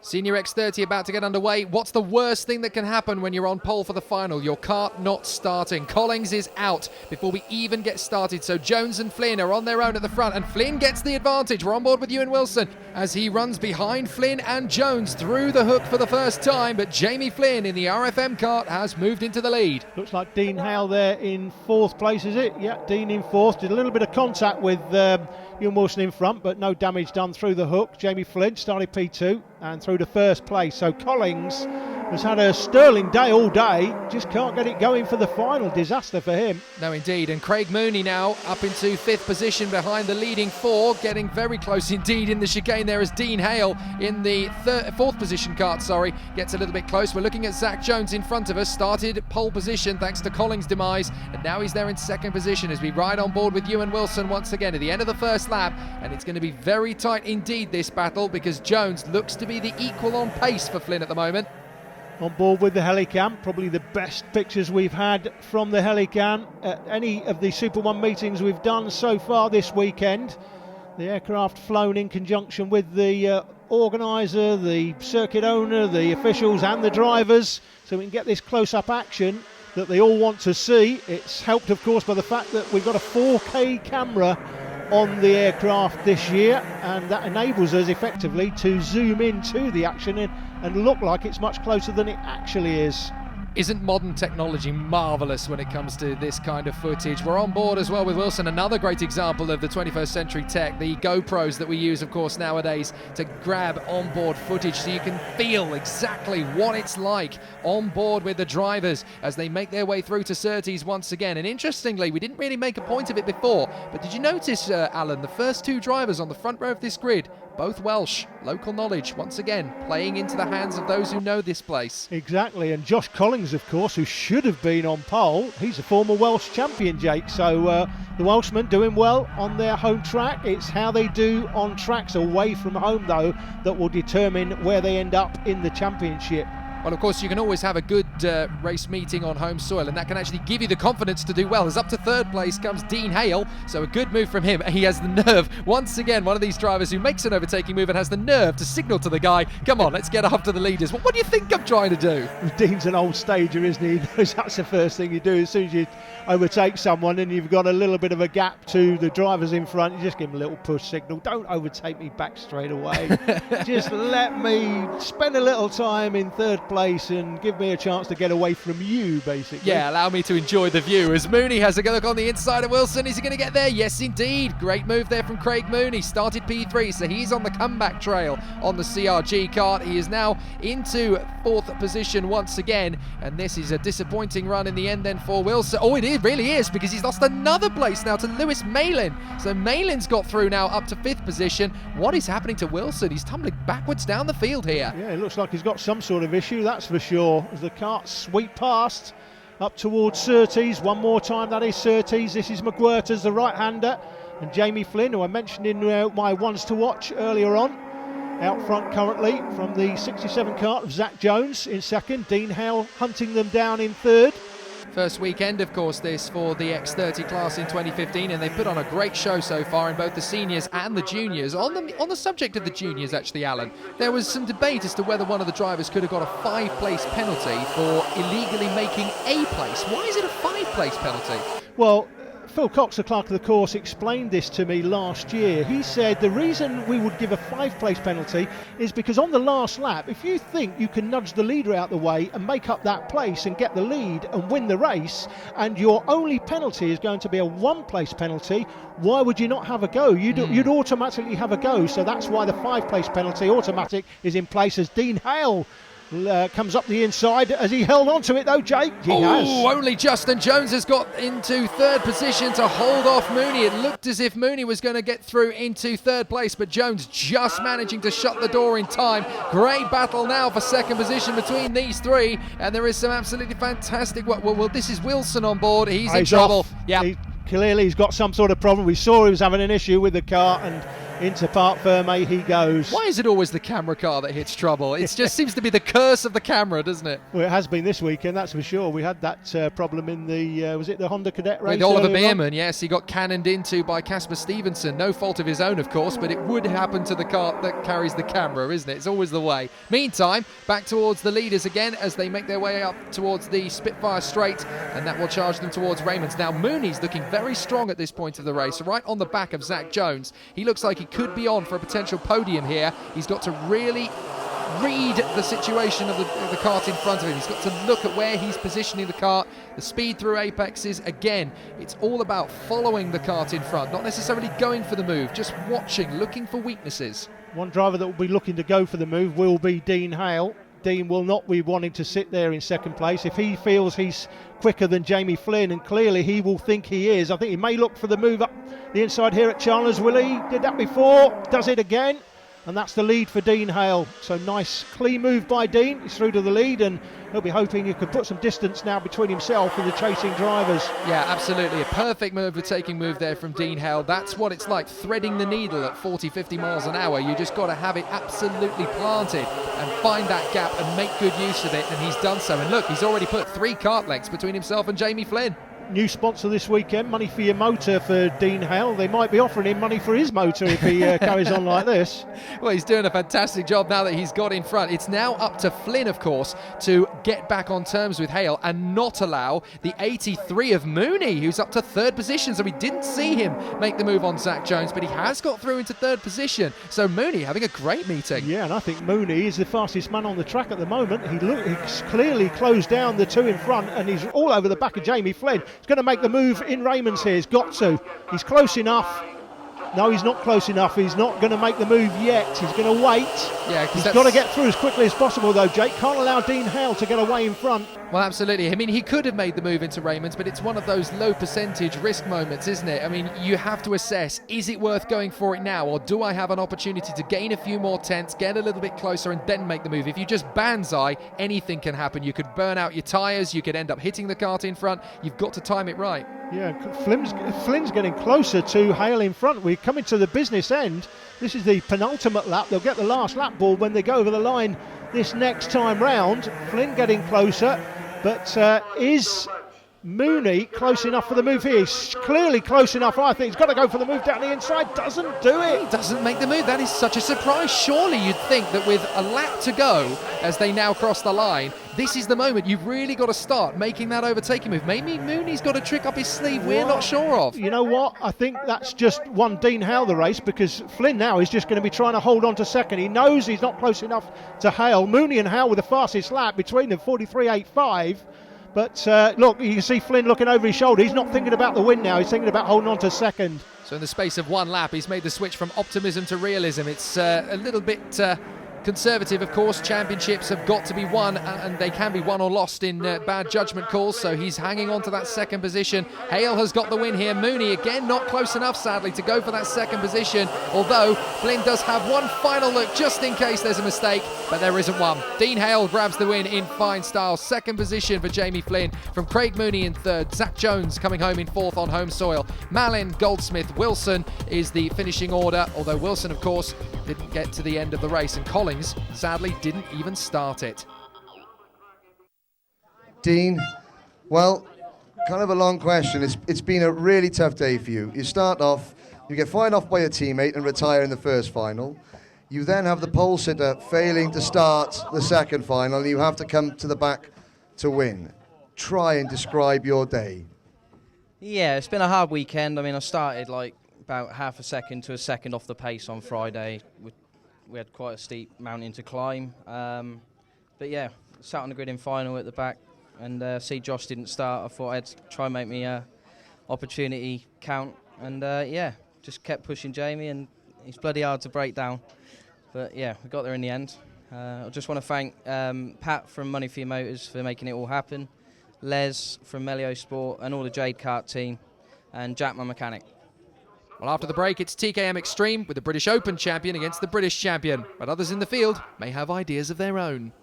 Senior X30 about to get underway. What's the worst thing that can happen when you're on pole for the final? Your kart not starting. Collings is out before we even get started. So Jones and Flynn are on their own at the front, and Flynn gets the advantage. We're on board with Ewan Wilson as he runs behind Flynn and Jones through the hook for the first time. But Jamie Flynn in the RFM kart has moved into the lead. Looks like Dean Hale there in fourth place, is it? Yeah, Dean in fourth. Did a little bit of contact with Ewan Wilson in front, but no damage done through the hook. Jamie Flynn started P2 and through to first place. So Collings has had a sterling day all day, just can't get it going for the final. Disaster for him. No, indeed. And Craig Mooney now up into fifth position behind the leading four, getting very close indeed in the chicane there as Dean Hale in the fourth position kart, gets a little bit close. We're looking at Zach Jones in front of us, started pole position thanks to Collings' demise, and now he's there in second position as we ride on board with Ewan Wilson once again at the end of the first lap. And it's going to be very tight indeed, this battle, because Jones looks to be the equal on pace for Flynn at the moment. On board with the Helicam, probably the best pictures we've had from the Helicam at any of the Super 1 meetings we've done so far this weekend. The aircraft flown in conjunction with the organiser, the circuit owner, the officials and the drivers, so we can get this close-up action that they all want to see. It's helped, of course, by the fact that we've got a 4K camera on the aircraft this year, and that enables us effectively to zoom into the action and look like it's much closer than it actually is. Isn't modern technology marvellous when it comes to this kind of footage? We're on board as well with Wilson, another great example of the 21st century tech, the GoPros that we use, of course, nowadays to grab onboard footage so you can feel exactly what it's like on board with the drivers as they make their way through to Surtees once again. And interestingly, we didn't really make a point of it before, but did you notice, Alan, the first two drivers on the front row of this grid, both Welsh, local knowledge, once again, playing into the hands of those who know this place. Exactly, and Josh Collings, of course, who should have been on pole, he's a former Welsh champion, Jake, so the Welshmen doing well on their home track. It's how they do on tracks away from home, though, that will determine where they end up in the championship. Well, of course, you can always have a good race meeting on home soil, and that can actually give you the confidence to do well. As up to third place comes Dean Hale, so a good move from him. He has the nerve, once again, one of these drivers who makes an overtaking move and has the nerve to signal to the guy, come on, let's get after the leaders. Well, what do you think I'm trying to do? Dean's an old stager, isn't he? He knows that's the first thing you do. As soon as you overtake someone and you've got a little bit of a gap to the drivers in front, you just give them a little push signal. Don't overtake me back straight away. Just let me spend a little time in third place and give me a chance to get away from you, basically. Yeah, allow me to enjoy the view as Mooney has a look on the inside of Wilson. Is he going to get there? Yes, indeed. Great move there from Craig Mooney. Started P3, so he's on the comeback trail on the CRG kart. He is now into fourth position once again, and this is a disappointing run in the end then for Wilson. Oh, it really is, because he's lost another place now to Lewis Malin. So Malin's got through now up to fifth position. What is happening to Wilson? He's tumbling backwards down the field here. Yeah, it looks like he's got some sort of issue, that's for sure, as the karts sweep past up towards Surtees. One more time, that is Surtees. This is McWhirters, the right-hander, and Jamie Flynn, who I mentioned in my ones to watch earlier on. Out front currently from the 67 kart of Zach Jones in second, Dean Hale hunting them down in third. First weekend, of course, this for the X30 class in 2015, and they put on a great show so far in both the seniors and the juniors. On the subject of the juniors, actually, Alan, there was some debate as to whether one of the drivers could have got a 5-place penalty for illegally making a place. Why is it a 5-place penalty? Well, Phil Cox, the clerk of the course, explained this to me last year. He said the reason we would give a 5-place penalty is because on the last lap, if you think you can nudge the leader out the way and make up that place and get the lead and win the race, and your only penalty is going to be a 1-place penalty, why would you not have a go? You'd automatically have a go. So that's why the 5-place penalty automatic is in place as Dean Hale comes up the inside. As he held on to it though, Jake? Only Justin Jones has got into third position to hold off Mooney. It looked as if Mooney was going to get through into third place, but Jones just managing to shut the door in time. Great battle now for second position between these three, and there is some absolutely fantastic work. Well, this is Wilson on board. He's in trouble. Yeah. Clearly he's got some sort of problem. We saw he was having an issue with the car, and Into Parc Ferme he goes. Why is it always the camera car that hits trouble? It just seems to be the curse of the camera, doesn't it? Well, it has been this weekend, that's for sure. We had that problem in the, was it the Honda Cadet race? With Oliver Beerman, yes, he got cannoned into by Casper Stevenson. No fault of his own, of course, but it would happen to the car that carries the camera, isn't it? It's always the way. Meantime, back towards the leaders again as they make their way up towards the Spitfire Straight, and that will charge them towards Raymond's. Now, Mooney's looking very strong at this point of the race, right on the back of Zach Jones. He looks like he could be on for a potential podium here. He's got to really read the situation of the kart in front of him. He's got to look at where he's positioning the kart, the speed through apexes. Again, it's all about following the kart in front, not necessarily going for the move, just watching, looking for weaknesses. One driver that will be looking to go for the move will be Dean Hale. Dean will not be wanting to sit there in second place. If he feels he's quicker than Jamie Flynn, and clearly he will think he is, I think he may look for the move up the inside here at Chandler's, will he? Did that before, does it again, and that's the lead for Dean Hale. So nice clean move by Dean. He's through to the lead, and he'll be hoping he can put some distance now between himself and the chasing drivers. Yeah, absolutely. A perfect overtaking move there from Dean Hale. That's what it's like, threading the needle at 40, 50 miles an hour. You just got to have it absolutely planted and find that gap and make good use of it, and he's done so. And look, he's already put 3 kart lengths between himself and Jamie Flynn. New sponsor this weekend, Money for Your Motor for Dean Hale. They might be offering him money for his motor if he carries on like this. Well, he's doing a fantastic job now that he's got in front. It's now up to Flynn, of course, to get back on terms with Hale and not allow the 83 of Mooney, who's up to 3rd position. So we didn't see him make the move on Zach Jones, but he has got through into 3rd position. So Mooney having a great meeting. Yeah, and I think Mooney is the fastest man on the track at the moment. He's clearly closed down the 2 in front, and he's all over the back of Jamie Flynn. He's going to make the move in Raymond's here. He's got to. He's close enough. No, he's not close enough. He's not going to make the move yet. He's going to wait. Yeah, he's got to get through as quickly as possible, though, Jake. Can't allow Dean Hale to get away in front. Well, absolutely. I mean, he could have made the move into Raymond's, but it's one of those low percentage risk moments, isn't it? I mean, you have to assess, is it worth going for it now, or do I have an opportunity to gain a few more tenths, get a little bit closer, and then make the move? If you just banzai, anything can happen. You could burn out your tyres, you could end up hitting the kart in front. You've got to time it right. Yeah, Flynn's getting closer to Hale in front. We're coming to the business end. This is the penultimate lap. They'll get the last lap ball when they go over the line this next time round. Flynn getting closer, but is Mooney close enough for the move here? He's clearly close enough. I think he's got to go for the move down the inside. Doesn't do it. He doesn't make the move. That is such a surprise. Surely you'd think that with a lap to go as they now cross the line, this is the moment you've really got to start making that overtaking move. Maybe Mooney's got a trick up his sleeve we're not sure of. You know what? I think that's just won Dean Hale the race, because Flynn now is just going to be trying to hold on to second. He knows he's not close enough to Hale. Mooney and Hale with the fastest lap between them, 43.85. But look, you can see Flynn looking over his shoulder. He's not thinking about the win now. He's thinking about holding on to second. So in the space of 1 lap, he's made the switch from optimism to realism. It's a little bit conservative, of course. Championships have got to be won, and they can be won or lost in bad judgment calls, so he's hanging on to that 2nd position. Hale has got the win here. Mooney again not close enough, sadly, to go for that 2nd position, although Flynn does have one final look just in case there's a mistake, but there isn't one. Dean Hale grabs the win in fine style. 2nd position for Jamie Flynn, from Craig Mooney in 3rd, Zach Jones coming home in 4th on home soil. Malin, Goldsmith, Wilson is the finishing order, although Wilson, of course, didn't get to the end of the race, and Collins sadly didn't even start it. Dean, well, kind of a long question. It's been a really tough day for you. You start off, you get fired off by a teammate and retire in the first final. You then have the pole sitter failing to start the second final, and you have to come to the back to win. Try and describe your day. Yeah, it's been a hard weekend. I mean, I started like about half a second to a second off the pace on Friday. We had quite a steep mountain to climb. But yeah, sat on the grid in final at the back, and see Josh didn't start. I thought I'd try and make me opportunity count. And yeah, just kept pushing Jamie, and he's bloody hard to break down. But yeah, we got there in the end. I just want to thank Pat from Money for Your Motors for making it all happen, Les from Melio Sport, and all the Jade Kart team, and Jack, my mechanic. Well, after the break, it's TKM Extreme with the British Open champion against the British champion, but others in the field may have ideas of their own.